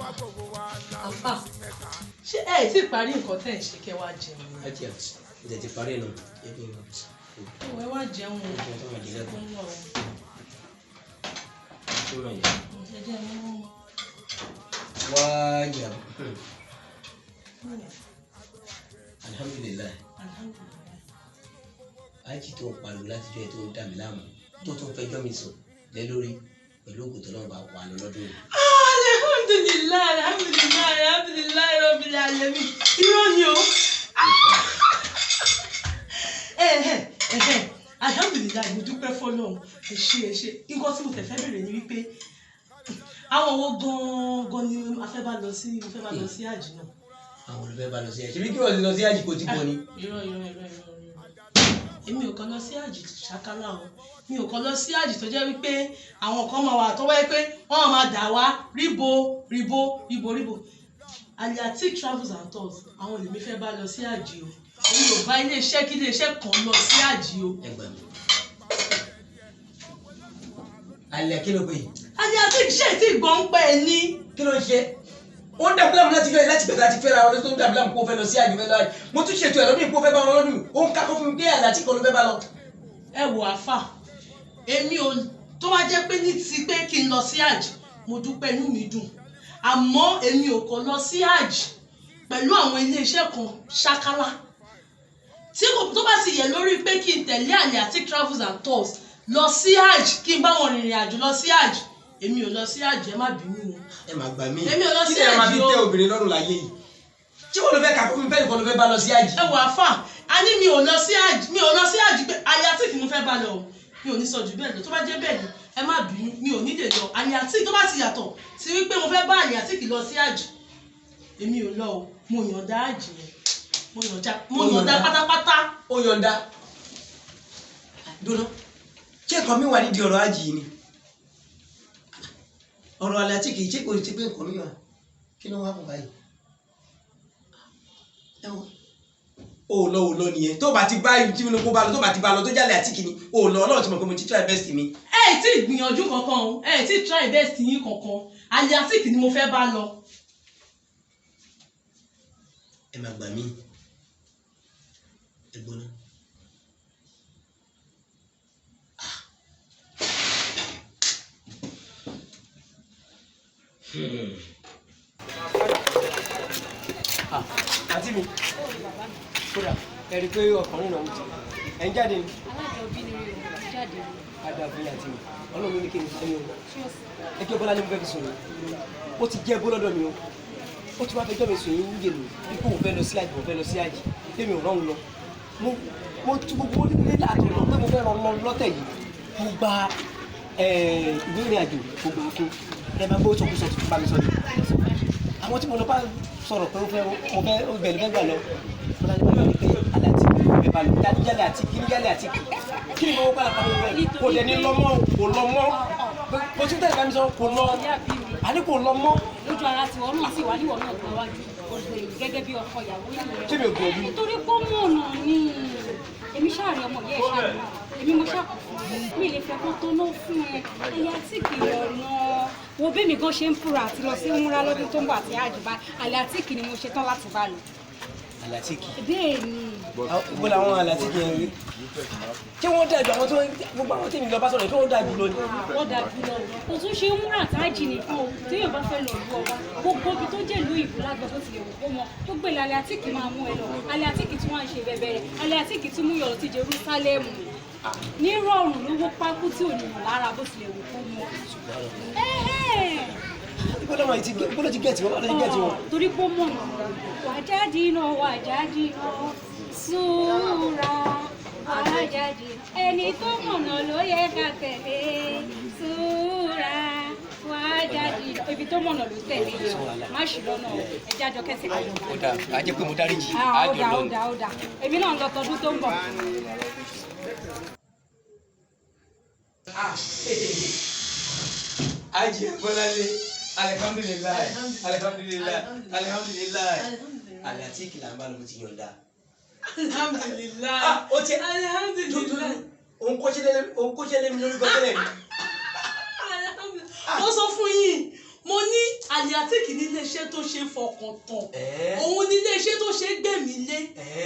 àpá ṣé ẹ ti parí nǹkan tẹ́ ẹ̀ ń ṣe kẹ́ wá jẹun ni. ẹ tiẹ̀ ẹ ti parí nù ebi nù. ẹ wá jẹun o. wá jà alhamdulilayi ají tó ń pariwo láti jọ ẹ tó ń dà mí láàmú tó tún fẹjọ́ mi sùn lé lórí pẹ̀lú ògùn tó náà bá wà lọ lọ́dún yìí. alhamdulilayi rabbil alamin irọ́ ni o. alhamdulilayi mo dúpẹ́ fọlọ́run ẹ ṣé nǹkan tí mo tẹ̀ fẹ́ bèrè ni wípé àwọn owó gan-an ni a fẹ́ bá lọ sí àjì náà. àwọn olùfẹ́ bá lọ sí àjì ṣebí kí wọ́n ti lọ sí àjì kò tí bọ́ ni. irọ́ èmi ò kàn lọ sí àjì ṣàkálà o mi ò kàn lọ sí àjì tó jẹ́ wípé àwọn kan máa wà tó wáyé pé wọ́n máa dà wá ríbo Aliatic Travels and Tours àwọn lèmi fẹ́ bá lọ sí àjì o èmi ò bá iléeṣẹ́ kí iléeṣẹ́ kan lọ sí àjì o. alẹ́ kí ló pè é. Aliatic ṣe tí gbọ́n pẹ́ ní. kí ló ń ṣe ó ń dàbí láàmú láti bẹ̀rẹ̀ láti fẹ́ra ọdún tó ń dàbí láàmú kó fẹ́ lọ sí àjì fẹ́ lọ àjì mo tún ṣètò ẹ̀ lọ́dún kó fẹ́ bá wọn lọ́dún ó ń kákó fún mi pé Aliatic kan ló fẹ́ bá lọ. ẹ wò àfà èmi ò tó wá jẹ́ pé ní ti pé kí n lọ sí àjì mo dúpẹ́ inú mi dùn àmọ́ èmi ò kàn lọ sí àjì pẹ̀lú àwọn iléeṣẹ́ kan ṣákálá tí kò tó bá ti yẹ lórí pé kí n tẹ̀lé Aliatic Travels and Tours lọ sí àjì kí n bá wọn rìnrìn àjò lọ sí àjì èmi ò lọ sí àjì ẹ má bínú o. ẹ má gbà mí èmi ò lọ sí àjì o. kí ni ẹ máa fi tẹ obìnrin lọ́rùn láyé yìí tí wọ́n lọ fẹ́ kàkó mi bẹ́ẹ̀ kọ́ ló fẹ́ bá lọ sí àjì. ẹ wò àfà a ní mi ò lọ sí àjì pé Aliatic mo fẹ́ bá lọ o mi ò ní sọ jù bẹ́ẹ̀ lọ tó bá jẹ́ bẹ́ẹ̀ ni ẹ má bínú mi ò ní lè lọ Aliatic tó bá ti yàtọ̀ sí wípé mo fẹ́ bá Aliatic lọ sí àjì èmi ò lọ o mo yànda àjì yẹn mo yànda pátápátá. ó yọ̀ǹda dúró ṣé nǹkan mi wà nídìí ọ̀rọ̀ àjì yìí ni ọ̀rọ̀ Aliatic ṣé kò sí pé nǹkan mi wà kí ló wá fún báyìí o lọ nìyẹn tó bá ti bá tí mo kó bá lọ tó bá ti bá lọ tó jálẹ̀ Aliatic ni o lọ Ọlọ́run ti mọ̀ pé mo ti try best mi. ẹ ẹ tí gbìyànjú kankan o ẹ ẹ tí try best yín kankan Aliatic ni mo fẹ́ bá lọ. ẹ máa gbà mí ẹ gbóná. àti mi kódà ẹ rí i pé ọkùnrin náà ń jẹ ẹ ń jáde ni. alájọbí ni mi ò jáde. adàbí àti mi Ọlọ́run ní kí n sẹ́yìn o ẹ jẹ́ bọ́lá ní mo fẹ́ fi sọ̀rọ̀ ó ti jẹ́ bọ́lọ́dọ̀ mi o ó ti wá fẹjọ́ mi sùn yín ń yèlò ipò òun fẹ́ lọ sí àjì òun fẹ́ lọ sí àjì lèmi ò rán òun lọ mo tún gbogbo nílé àtọ̀nà pé mo fẹ́ rán lọ lọ́tẹ̀ yìí mo gba ìwé ìrìn àjò mo gbà fún ẹ máa gbọ́ sọkúsọ tuntun bá mi sọ ni àwọn tí mo lọ bá sọ̀rọ̀ pé mo fẹ́ bẹ̀rẹ̀ fẹ́ gbà lọ mo dájú báyọ̀ ní pé Aliatic ẹ̀ bá lọ jálẹ̀ àti kí ni jálẹ̀ àti kí ni mo gbà pàdé rẹ̀ kò dẹ̀ ní lọ́mọ́ kò lọ́mọ́ kò tún tẹ̀lé bá mi sọ kò lọ àní kò lọ́mọ́. lójú ara tiwọn náà sì wà níwọ̀n náà tó wájú gẹ́gẹ́ bí ọkọ ìyàwó yìí. ṣé mi ò gbìyànjú. nítorí pé mò ń ní èmi ṣáàrí ọmọ yẹn ṣáàrí èmi mo ṣàkóso mi lè fẹ́ kó tó ná fún ẹ Aliatic ọ̀nà wo bí mi gan ṣe ń fura àti lọ sí múra lọ́dún tó ń bọ̀ àti àjùbá Aliatic ni mo ṣe tán láti bá lọ. Aliatic. bẹ́ẹ̀ ni. ibo làwọn Aliatic yẹn rí ṣé wọ́n dájú àwọn tó gbogbo àwọn tèmi lọ bá sọ̀rọ̀ kí wọ́n dájú lọ ni. wọ́n dájú lọ kò tún ṣe múra àtàjì nìkan o téèyàn bá fẹ́ lọ lu ọba gbogbo ibi tó jẹ́ ìlú ìbò lágbàá tó ti lè wò ó mọ tó gbé Aliatic máa mú ẹ lọ Aliatic tí wọ́n ń ṣe bẹ̀bẹ̀rẹ̀ Aliatic tí mú yọ̀rọ̀ ti Jerusalem ní rọrùn lówó pákó tí ò ní mọ̀ lára bó tilẹ̀ wò ó mọ. gbọ́dọ̀ ti gẹ̀ẹ́tì wọn. torí pé ó mọ̀ nà wàjáde náà súra wàjáde ẹni tó mọ̀nà ló yẹ ká tẹ̀lé súra wàjáde ibi tó mọ̀nà ló tẹ̀lé yìí má ṣì lọ́nà ẹja jọ kẹsì kan. ó dà á jẹ́ pé mo dárí jì á jọ lọ. ó dà èmi náà ń lọ tọdún tó ń bọ̀. Aji Bọ́láńlé alihamdulilayi Aliatic là ń bá lọ mo ti yọ̀ǹda. alhamdulilayi ó ti òun kó ṣẹlẹ̀ mi lórí gbọ́dọ̀ rẹ̀. mo sọ fún yín mo ní Aliatic ní iléeṣẹ́ tó ṣe fọkàn tán òun ní iléeṣẹ́ tó ṣe gbẹ̀mí lé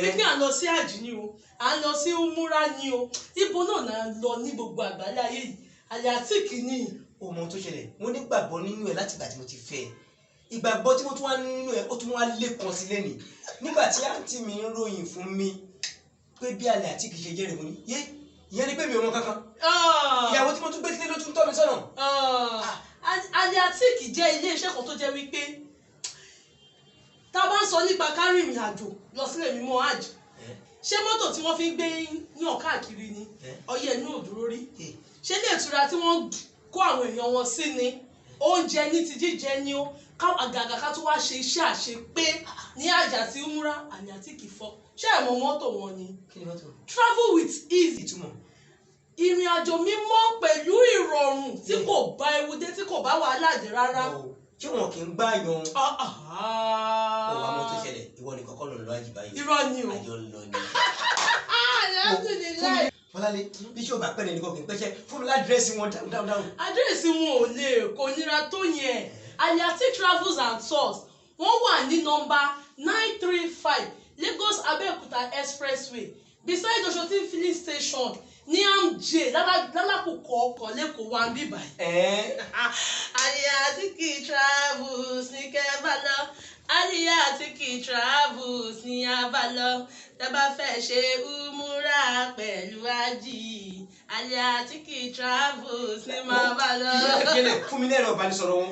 pínpín à ń lọ sí àjì ni o à ń lọ sí umura ni o ibo náà là ń lọ ní gbogbo àgbáyé yìí Aliatic ní. ọmọ tó ṣẹlẹ̀ mo nígbàgbọ́ nínú ẹ̀ láti ìgbà tí mo ti fẹ́ ẹ ìgbàgbọ́ tí mo tún wá nínú ẹ̀ ó tún wá lékan sí lẹ́nìí nígbà tí àǹtí mi ń ròyìn fún mi pé bí Aliatic ṣe jẹ́ rẹ̀ mo ní ìyẹn ni pé mi ò mọ kankan ìyàwó tí mo tún gbé sílé ló tún tọ́ mi sọ́nà. Aliatic jẹ́ iléeṣẹ́ kan tó jẹ́ wípé tá a bá ń sọ nípa kárí ìrìn àjò lọ sílẹ̀ mímọ́ hajj ṣé mọ́tò tí wọ́n fi ń gbé yàn káàkiri ni ọyẹ́ inú òdúró rí ṣé ilé ìtura tí wọ́n kó àwọn èèyàn wọn sí ni oúnjẹ ní ti jíjẹ ni ó àgàgà ká tó wá ṣe iṣẹ́ àṣepé ní àjà tí umura Aliatic fọ ṣé ẹ̀mọ mọ́tò wọn ni travel with ease ìrìn àjò mímọ́ pẹ̀lú ìrọ̀rùn tí kò bá ewu dé tí kò bá wàhálà dé rárá. ṣé wọn kì í gbá yan. ọwọ́ àmọ́ tó ṣẹlẹ̀ ìwọ nìkan kọ́ ló ń lọ àjì báyìí. irọ́ ni o. àjọ ń lọ ni. Fọláńlé bí ṣé o bá pẹ́ ní kò kì í pẹ́ṣẹ́ fún mi ládírẹ́sì wọn dáhùn. àdírẹ́sì wọn ò lè kò nira tó yẹn Aliatic travels and tours wọ́n wà ní nọ́mbà 935 Lagos Abeokuta Expressway beside Oshoti filling station ní MJ lálàkùkọ ọkọ̀ lẹ́kọ̀ọ́ wa ń bíbá yìí. Aliatic travels ní kẹ́bà lọ Aliatic travels ní abá lọ tẹ́ bá fẹ́ ṣe umura pẹ̀lú ají Aliatic travels ní máa bá lọ. ìyá ìgbélé fún mi ní ẹ̀rọ ìbánisọ̀rọ̀ wọn.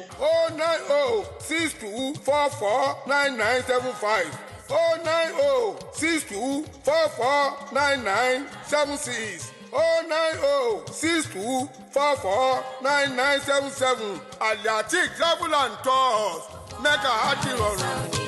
09062449975 09062449976 09062449977 Aliatic travel and tours mẹ́ka á ti rọrùn.